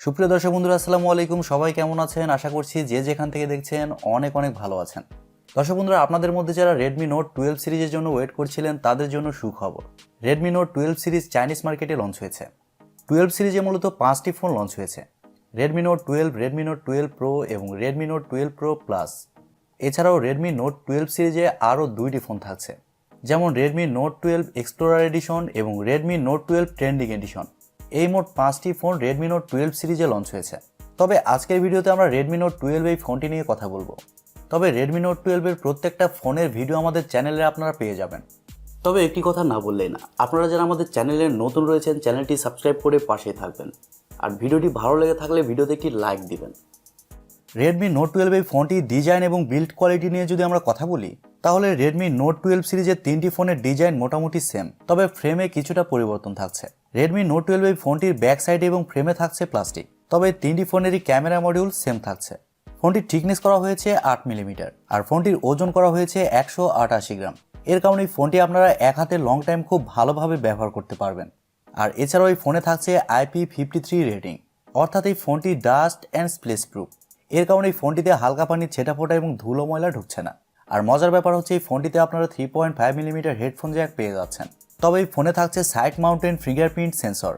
সুপ্রিয় দর্শক বন্ধুরা আসসালামু আলাইকুম। সবাই কেমন আছেন? আশা করছি যে যেখান থেকে দেখছেন অনেক ভালো আছেন। দর্শক বন্ধুরা, আপনাদের মধ্যে যারা Redmi Note 12 সিরিজের জন্য ওয়েট করছিলেন তাদের জন্য সুখবর। Redmi Note 12 সিরিজ চাইনিজ মার্কেটে লঞ্চ হয়েছে। 12 সিরিজে মূলত 5টি ফোন লঞ্চ হয়েছে: Redmi Note 12, Redmi Note 12 Pro এবং Redmi Note 12 Pro Plus। এছাড়াও Redmi Note 12 সিরিজে আরও 2টি ফোন থাকছে, যেমন Redmi Note 12 Explorer এডিশন এবং Redmi Note 12 ট্রেন্ডিং এডিশন। এই মোট 5টি ফোন Redmi Note 12 সিরিজে লঞ্চ হয়েছে। তবে আজকের ভিডিওতে আমরা Redmi Note 12 এই ফোনটি নিয়ে কথা বলবো। তবে Redmi Note 12 এর প্রত্যেকটা ফোনের ভিডিও আমাদের চ্যানেলে আপনারা পেয়ে যাবেন। তবে একটি কথা না বললেই না, আপনারা যারা আমাদের চ্যানেলে নতুন রয়েছেন চ্যানেলটি সাবস্ক্রাইব করে পাশেই থাকবেন, আর ভিডিওটি ভালো লেগে থাকলে ভিডিওতে একটি লাইক দিবেন। Redmi Note 12 এই ফোনটি ডিজাইন এবং বিল্ড কোয়ালিটি নিয়ে যদি আমরা কথা বলি, তাহলে Redmi Note 12 সিরিজের 3টি ফোনের ডিজাইন মোটামুটি সেম, তবে ফ্রেমে কিছুটা পরিবর্তন থাকছে। Redmi Note 12 এই ফোনটির ব্যাক সাইডে এবং ফ্রেমে থাকছে প্লাস্টিক, তবে 3টি ফোনেরই ক্যামেরা মডিউল সেম থাকছে। ফোনটির থিকনেস করা হয়েছে 8 মিলিমিটার, আর ফোনটির ওজন করা হয়েছে 188 গ্রাম। এর কারণে এই ফোনটি আপনারা এক হাতে লং টাইম খুব ভালোভাবে ব্যবহার করতে পারবেন। আর এছাড়াও এই ফোনে থাকছে IP53 রেটিং, অর্থাৎ এই ফোনটি ডাস্ট অ্যান্ড স্প্লেশ প্রুফ। এর কারণে এই ফোনটিতে হালকা পানির ছেটা ফোটা এবং ধুলো ময়লা ঢুকছে না। আর মজার ব্যাপার হচ্ছে এই ফোনটিতে আপনারা 3.5 মিলিমিটার হেডফোন জ্যাক পেয়ে যাচ্ছেন। তবে এই ফোনে থাকছে সাইড মাউন্টেন ফিঙ্গারপ্রিন্ট সেন্সর,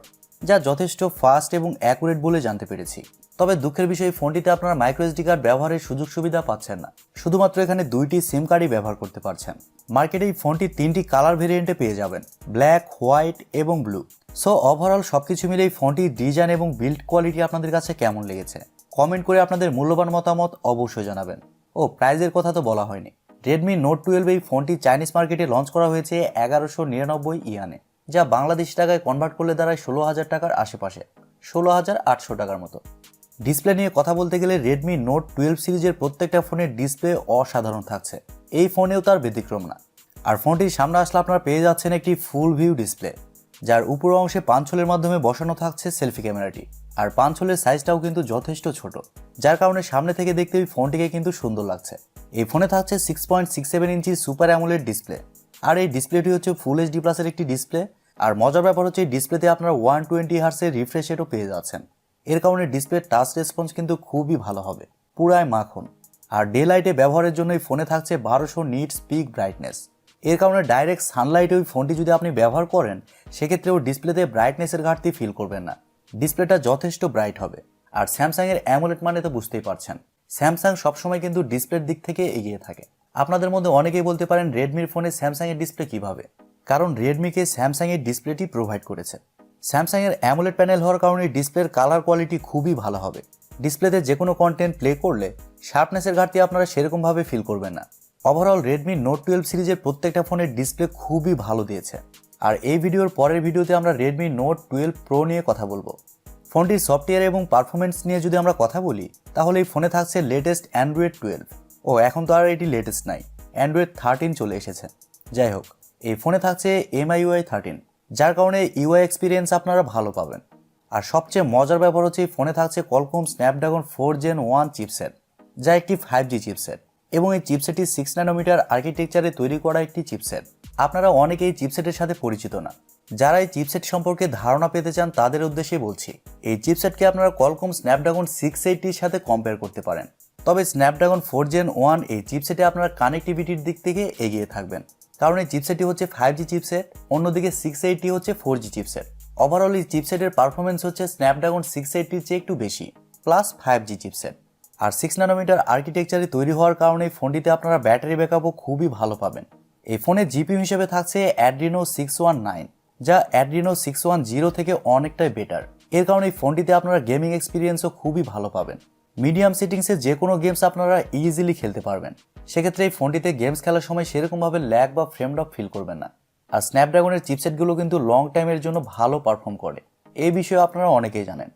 যা যথেষ্ট ফাস্ট এবং অ্যাকুরেট বলে জানতে পেরেছি। তবে দুঃখের বিষয়, এই ফোনটিতে আপনারা মাইক্রোএসডি কার্ড ব্যবহারের সুযোগ সুবিধা পাচ্ছেন না, শুধুমাত্র এখানে 2টি সিম কার্ডই ব্যবহার করতে পারছেন। মার্কেটে এই ফোনটি 3টি কালার ভেরিয়েন্টে পেয়ে যাবেন: ব্ল্যাক, হোয়াইট এবং ব্লু। সো ওভারঅল সবকিছু মিলে এই ফোনটির ডিজাইন এবং বিল্ড কোয়ালিটি আপনাদের কাছে কেমন লেগেছে কমেন্ট করে আপনাদের মূল্যবান মতামত অবশ্যই জানাবেন। ও প্রাইজের কথা তো বলা হয়নি। Redmi Note 12 এই ফোনটি চাইনিজ মার্কেটে লঞ্চ করা হয়েছে 1199 ইয়ানে, যা বাংলাদেশ টাকায় কনভার্ট করলে দাঁড়ায় 16,000 টাকার আশেপাশে, 16,800 টাকার মতো। ডিসপ্লে নিয়ে কথা বলতে গেলে Redmi Note 12 সিরিজের প্রত্যেকটা ফোনের ডিসপ্লে অসাধারণ থাকছে, এই ফোনেও তার ব্যতিক্রম না। আর ফোনটির সামনে আসলে আপনারা পেয়ে যাচ্ছেন একটি ফুল ভিউ ডিসপ্লে, যার উপর অংশে পাঞ্চলের মাধ্যমে বসানো থাকছে সেলফি ক্যামেরাটি। আর পাঞ্চলের সাইজটাও কিন্তু যথেষ্ট ছোট, যার কারণে সামনে থেকে দেখতে এই ফোনটিকে কিন্তু সুন্দর লাগছে। এই ফোনে থাকছে 6.67 ইঞ্চি সুপার অ্যামোলেড ডিসপ্লে, আর এই ডিসপ্লেটি হচ্ছে ফুল এইচডি প্লাসের একটি ডিসপ্লে। আর মজার ব্যাপার হচ্ছে এই ডিসপ্লেতে আপনারা 120 হার্টজের রিফ্রেশ রেটও পেয়ে যাচ্ছেন। এর কারণে ডিসপ্লের টাচ রেসপন্স কিন্তু খুবই ভালো হবে, পুরাই মাখন। আর ডে লাইটে ব্যবহারের জন্য এই ফোনে থাকছে 1200 নিটস পিক ব্রাইটনেস। এর কারণে ডাইরেক্ট সানলাইটে ওই ফোনটি যদি আপনি ব্যবহার করেন, সেক্ষেত্রেও ডিসপ্লেতে ব্রাইটনেসের ঘাটতি ফিল করবেন না, ডিসপ্লেটা যথেষ্ট ব্রাইট হবে। আর স্যামসাংয়ের অ্যামোলেড মানে তো বুঝতেই পারছেন, স্যামসাং সবসময় কিন্তু ডিসপ্লের দিক থেকে এগিয়ে থাকে। আপনাদের মধ্যে অনেকেই বলতে পারেন রেডমির ফোনে স্যামসাংয়ের ডিসপ্লে কিভাবে, কারণ রেডমিকে স্যামসাংয়ের ডিসপ্লেটি প্রোভাইড করেছে। স্যামসাংয়ের অ্যামোলেড প্যানেল হওয়ার কারণে ডিসপ্লের কালার কোয়ালিটি খুবই ভালো হবে। ডিসপ্লেতে যে কোনো কন্টেন্ট প্লে করলে শার্পনেসের ঘাটতি আপনারা সেরকমভাবে ফিল করবেন না। ওভারঅল Redmi Note 12 সিরিজের প্রত্যেকটা ফোনের ডিসপ্লে খুবই ভালো দিয়েছে। আর এই ভিডিওর পরের ভিডিওতে আমরা Redmi Note 12 Pro নিয়ে কথা বলবো। ফোনটির সফটওয়্যার এবং পারফরমেন্স নিয়ে যদি আমরা কথা বলি, তাহলে এই ফোনে থাকছে লেটেস্ট অ্যান্ড্রয়েড 12। এখন তো আর এটি লেটেস্ট নাই, অ্যান্ড্রয়েড 13 চলে এসেছে। যাই হোক, এই ফোনে থাকছে MIUI 13, যার কারণে ইউআই এক্সপিরিয়েন্স আপনারা ভালো পাবেন। আর সবচেয়ে মজার ব্যাপার হচ্ছে এই ফোনে থাকছে Qualcomm Snapdragon 4 Gen 1 চিপসেট, যা একটি 5G চিপসেট, এবং এই চিপসেটটি 6 ন্যানোমিটার আর্কিটেকচারে তৈরি করা একটি চিপসেট। আপনারা অনেকেই এই চিপসেটের সাথে পরিচিত না, যারা এই চিপসেট সম্পর্কে ধারণা পেতে চান তাদের উদ্দেশ্যে বলছি, এই চিপসেটকে আপনারা Qualcomm Snapdragon 680 সাথে কম্পেয়ার করতে পারেন। তবে Snapdragon 4 Gen 1 এই চিপসেটে আপনারা কানেক্টিভিটির দিক থেকে এগিয়ে থাকবেন, কারণ এই চিপসেটটি হচ্ছে 5G চিপসেট, অন্যদিকে 680 হচ্ছে 4G চিপসেট। ওভারঅল এই চিপসেটের পারফরমেন্স হচ্ছে Snapdragon 680 চেয়ে একটু বেশি, প্লাস 5G চিপসেট। আর 6 ন্যানোমিটার আর্কিটেকচারে তৈরি হওয়ার কারণে এই ফোনটিতে আপনারা ব্যাটারি ব্যাকআপও খুবই ভালো পাবেন। এই ফোনে জিপিইউ হিসেবে থাকছে Adreno 619, যা Adreno 610 থেকে অনেকটাই বেটার। এর কারণে এই ফোনটিতে আপনারা গেমিং এক্সপিরিয়েন্সও খুবই ভালো পাবেন। মিডিয়াম সেটিংসে যে কোনো গেমস আপনারা ইজিলি খেলতে পারবেন, সেক্ষেত্রে এই ফোনটিতে গেমস খেলার সময় সেরকমভাবে ল্যাগ বা ফ্রেম ড্রপ ফিল করবেন না। আর স্ন্যাপড্রাগনের চিপসেটগুলো কিন্তু লং টাইমের জন্য ভালো পারফর্ম করে, এই বিষয়ে আপনারা অনেকেই জানেন।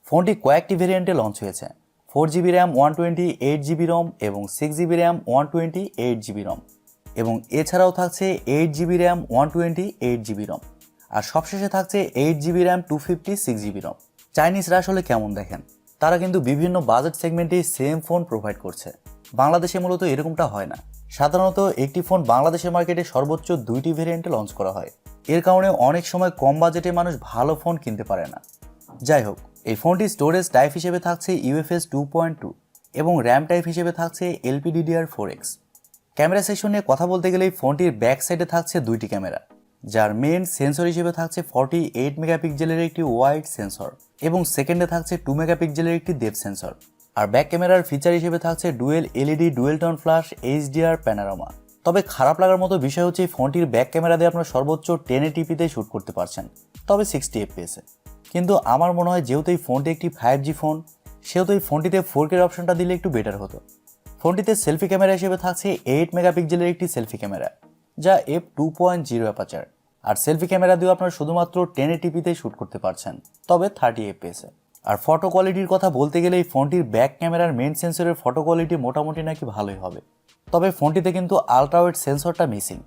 ফোনটি কয়েকটি ভেরিয়েন্টে লঞ্চ হয়েছে: 4GB RAM 128GB ROM এবং 6GB RAM 128GB ROM, এবং এছাড়াও থাকছে 8GB RAM 128GB ROM, আর সবশেষে থাকছে 8GB RAM 256GB ROM। চাইনিজরা আসলে কেমন দেখেন, তারা কিন্তু বিভিন্ন বাজেট সেগমেন্টে সেম ফোন প্রোভাইড করছে। বাংলাদেশে মূলত এরকমটা হয় না। সাধারণত একটি ফোন বাংলাদেশের মার্কেটে সর্বোচ্চ 2টি ভেরিয়েন্টে লঞ্চ করা হয়। এর কারণে অনেক সময় কম বাজেটে মানুষ ভালো ফোন কিনতে পারে না। যাই হোক, এই ফোনটি স্টোরেজ টাইপ হিসেবে থাকছে UFS 2.2 এবং র্যাম টাইপ হিসেবে থাকছে LPDDR4X। ক্যামেরা সেকশন নিয়ে কথা বলতে গেলে এই ফোনটির ব্যাক সাইডে থাকছে দুইটি ক্যামেরা, যার মেন সেন্সর হিসেবে থাকছে 48 মেগাপিক্সেলের একটি ওয়াইড সেন্সর এবং সেকেন্ডে থাকছে 2 মেগাপিক্সেলের একটি ডেপথ সেন্সর। আর ব্যাক ক্যামেরার ফিচার হিসেবে থাকছে dual LED dual tone flash HDR panorama. তবে খারাপ লাগার মতো বিষয় হচ্ছে এই ফোনটির ব্যাক ক্যামেরা দিয়ে আপনারা সর্বোচ্চ 1080p শুট করতে পারছেন, তবে 60 fps এ। কিন্তু আমার মনে হয় যেহেতু এই ফোনটি একটি 5G ফোন, সেহেতু এই ফোনটিতে 4K অপশনটা দিলে একটু বেটার হতো। ফোনটিতে সেলফি ক্যামেরা হিসেবে থাকছে 8 মেগাপিক্সেলের একটি সেলফি ক্যামেরা, যা f2.0 অ্যাপারচার। আর সেলফি ক্যামেরা দিয়েও আপনারা শুধুমাত্র 1080p শুট করতে পারছেন, তবে 30 fps এ। আর ফটো কোয়ালিটির কথা বলতে গেলে এই ফোনটির ব্যাক ক্যামেরার মেইন সেন্সরের ফটো কোয়ালিটি মোটামুটি নাকি ভালোই হবে, তবে ফোনটিতে কিন্তু আলট্রা ওয়াইড সেন্সরটা মিসিং।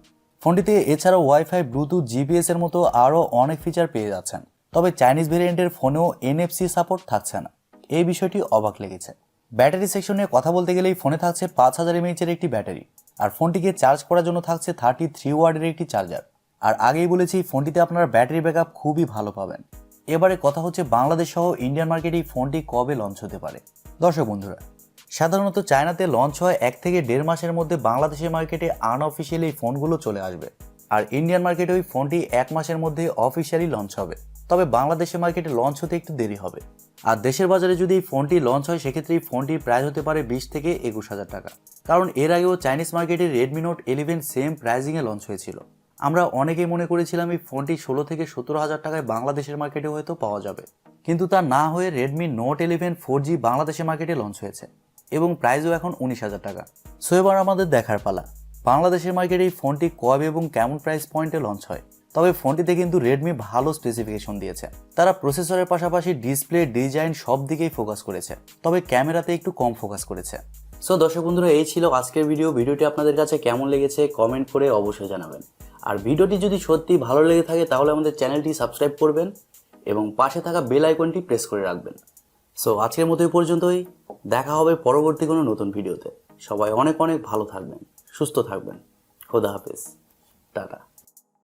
ফোনটিতে এছাড়াও ওয়াইফাই, ব্লুটুথ, জিপিএস এর মতো আরও অনেক ফিচার পেয়ে যাচ্ছেন, তবে চাইনিজ ভেরিয়েন্টের ফোনেও NFC সাপোর্ট থাকছে না। এই বিষয়টি অবাক লেগেছে। ব্যাটারি সেকশন নিয়ে কথা বলতে গেলে এই ফোনে থাকছে 5000 mAh এর একটি ব্যাটারি, আর ফোনটিকে চার্জ করার জন্য থাকছে 33 ওয়াটের একটি চার্জার। আর আগেই বলেছি ফোনটিতে আপনারা ব্যাটারি ব্যাকআপ খুবই ভালো পাবেন। এবারে কথা হচ্ছে বাংলাদেশ সহ ইন্ডিয়ান মার্কেটে এই ফোনটি কবে লঞ্চ হতে পারে। দর্শক বন্ধুরা, সাধারণত চায়নাতে লঞ্চ হয় 1 থেকে 1.5 মাসের মধ্যে বাংলাদেশের মার্কেটে আনঅফিসিয়ালি এই ফোনগুলো চলে আসবে, আর ইন্ডিয়ান মার্কেটে ওই ফোনটি 1 মাসের মধ্যে অফিসিয়ালি লঞ্চ হবে। তবে বাংলাদেশের মার্কেটে লঞ্চ হতে একটু দেরি হবে। আর দেশের বাজারে যদি এই ফোনটি লঞ্চ হয় সেক্ষেত্রে এই ফোনটির প্রাইস হতে পারে 20 থেকে 21,000 টাকা, কারণ এর আগেও চাইনিজ মার্কেটে Redmi Note 11 সেম প্রাইজিংয়ে লঞ্চ হয়েছিল। আমরা অনেকেই মনে করেছিলাম এই ফোনটি 16 থেকে 17,000 টাকায় বাংলাদেশের মার্কেটে হয়তো পাওয়া যাবে, কিন্তু তা না হয়ে Redmi Note 11 4G বাংলাদেশের মার্কেটে লঞ্চ হয়েছে এবং প্রাইসও এখন 19,000 টাকা। সো এবার আমাদের দেখার পালা বাংলাদেশের মার্কেটে এই ফোনটি কবে এবং কেমন প্রাইস পয়েন্টে লঞ্চ হয়। তবে ফোনটিতে কিন্তু রেডমি ভালো স্পেসিফিকেশন দিয়েছে। তারা প্রসেসরের পাশাপাশি ডিসপ্লে, ডিজাইন সব দিকেই ফোকাস করেছে, তবে ক্যামেরাতে একটু কম ফোকাস করেছে। সো দর্শক বন্ধুরা, এই ছিল আজকের ভিডিওটি আপনাদের কাছে কেমন লেগেছে কমেন্ট করে অবশ্যই জানাবেন। আর ভিডিওটি যদি সত্যি ভালো লেগে থাকে তাহলে আমাদের চ্যানেলটি সাবস্ক্রাইব করবেন এবং পাশে থাকা বেল আইকনটি প্রেস করে রাখবেন। সো আজকের মতো এই পর্যন্তই, দেখা হবে পরবর্তী কোনো নতুন ভিডিওতে। সবাই অনেক অনেক ভালো থাকবেন, সুস্থ থাকবেন। খোদা হাফেজ, টাটা।